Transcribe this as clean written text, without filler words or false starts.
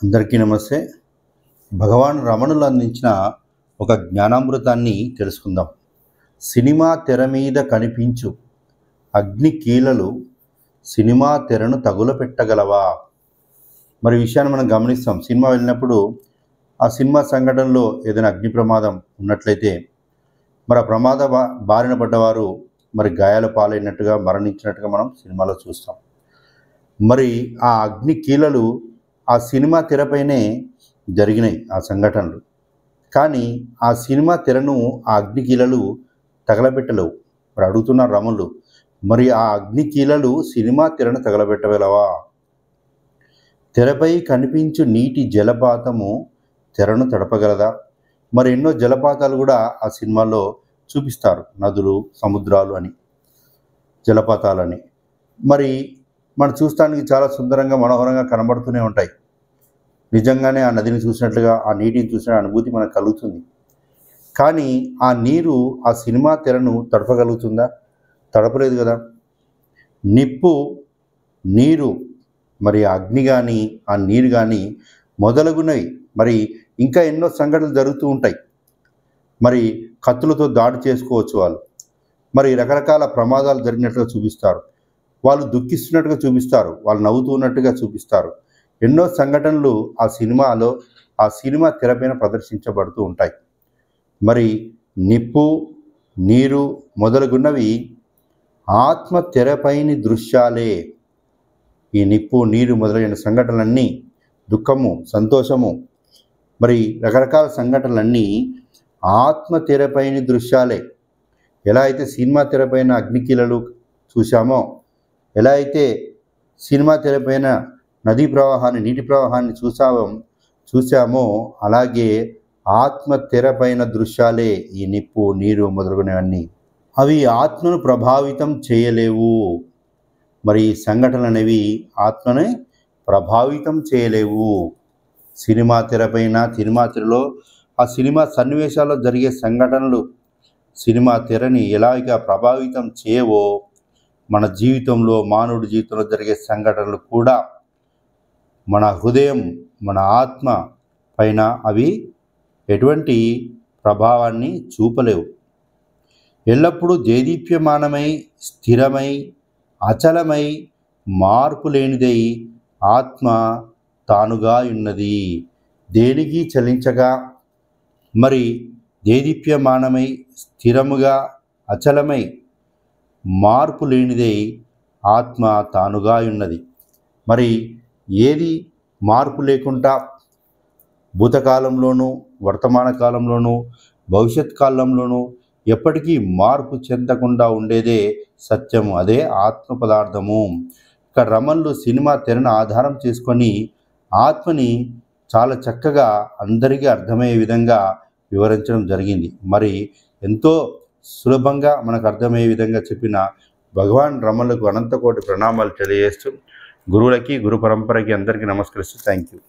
అందరికీ నమస్తే. భగవాన్ రమణులు అందించిన ఒక జ్ఞానామృతాన్ని తెలుసుకుందాం. సినిమా తెర మీద కనిపించు అగ్ని కీలలు సినిమా తెరను తగులపెట్టగలవా? మరి విషయాన్ని మనం గమనిస్తాం. సినిమా వెళ్ళినప్పుడు ఆ సినిమా సంఘటనలో ఏదైనా అగ్ని ప్రమాదం ఉన్నట్లయితే మరి ఆ ప్రమాద బారిన పడ్డవారు మరి గాయాల పాలైనట్టుగా మరణించినట్టుగా మనం సినిమాలో చూస్తాం. మరి ఆ అగ్ని కీలలు ఆ సినిమా తెరపైనే జరిగినాయి ఆ సంఘటనలు. కానీ ఆ సినిమా తెరను ఆ అగ్ని కీలలు తగలబెట్టలేవు. మరి అడుగుతున్నారు రమణులు, మరి ఆ అగ్ని కీలలు సినిమా తెరను తగలబెట్టగలవా? తెరపై కనిపించు నీటి జలపాతము తెరను తడపగలదా? మరి ఎన్నో జలపాతాలు కూడా ఆ సినిమాలో చూపిస్తారు. నదులు, సముద్రాలు అని, జలపాతాలని. మరి మనం చూస్తానికి చాలా సుందరంగా, మనోహరంగా కనబడుతూనే ఉంటాయి. నిజంగానే ఆ నదిని చూసినట్లుగా, ఆ నీటిని చూసిన అనుభూతి మనకు కలుగుతుంది. కానీ ఆ నీరు ఆ సినిమా తెరను తడపగలుగుతుందా? తడపలేదు కదా. నిప్పు, నీరు, మరి అగ్ని కానీ, ఆ నీరు కానీ మొదలగునవి మరి ఇంకా ఎన్నో సంఘటనలు జరుగుతూ ఉంటాయి. మరి కత్తులతో దాడి చేసుకోవచ్చు వాళ్ళు. మరి రకరకాల ప్రమాదాలు జరిగినట్టుగా చూపిస్తారు. వాళ్ళు దుఃఖిస్తున్నట్టుగా చూపిస్తారు, వాళ్ళు నవ్వుతున్నట్టుగా చూపిస్తారు. ఎన్నో సంఘటనలు ఆ సినిమాలో, ఆ సినిమా తెరపైన ప్రదర్శించబడుతూ ఉంటాయి. మరి నిప్పు, నీరు మొదలగున్నవి ఆత్మ తెరపైని దృశ్యాలే. ఈ నిప్పు, నీరు మొదలైన సంఘటనలన్నీ, దుఃఖము, సంతోషము, మరి రకరకాల సంఘటనలన్నీ ఆత్మ తెరపైని దృశ్యాలే. ఎలా అయితే సినిమా తెరపైన అగ్నికీలలు చూసామో, ఎలా అయితే సినిమా తెరపైన నదీ ప్రవాహాన్ని, నీటి ప్రవాహాన్ని చూసామో అలాగే ఆత్మ తెరపైన దృశ్యాలే ఈ నిప్పు, నీరు మొదలగునవన్నీ. అవి ఆత్మను ప్రభావితం చేయలేవు. మరి సంఘటనలు అనేవి ఆత్మని ప్రభావితం చేయలేవు. సినిమా తెరపైన, సినిమా తెరలో ఆ సినిమా సన్నివేశాల్లో జరిగే సంఘటనలు సినిమా తెరని ఎలాగ ప్రభావితం చేయవో, మన జీవితంలో, మానవుడి జీవితంలో జరిగే సంఘటనలు కూడా మన హృదయం, మన ఆత్మ పైన అవి ఎటువంటి ప్రభావాన్ని చూపలేవు. ఎల్లప్పుడూ దేదీప్యమానమై, స్థిరమై, అచలమై, మార్పు లేనిదై ఆత్మ తానుగా ఉన్నది. దేనికి చలించగా, మరి దేదీప్యమానమై, స్థిరముగా, అచలమై, మార్పు లేనిదై ఆత్మ తానుగా ఉన్నది. మరి ఏది మార్పు లేకుండా భూతకాలంలోనూ, వర్తమాన కాలంలోనూ, భవిష్యత్ కాలంలోనూ ఎప్పటికీ మార్పు చెందకుండా ఉండేదే సత్యము. అదే ఆత్మ పదార్థము. ఇక్కడ రమణులు సినిమా తెరను ఆధారం చేసుకొని ఆత్మని చాలా చక్కగా అందరికీ అర్థమయ్యే విధంగా వివరించడం జరిగింది. మరి ఎంతో సులభంగా మనకు అర్థమయ్యే విధంగా చెప్పిన భగవాన్ రమణులకు అనంతకోటి ప్రణామాలు తెలియజేస్తూ, గురువులకి, గురు పరంపరకి అందరికీ నమస్కరిస్తూ థ్యాంక్ యూ.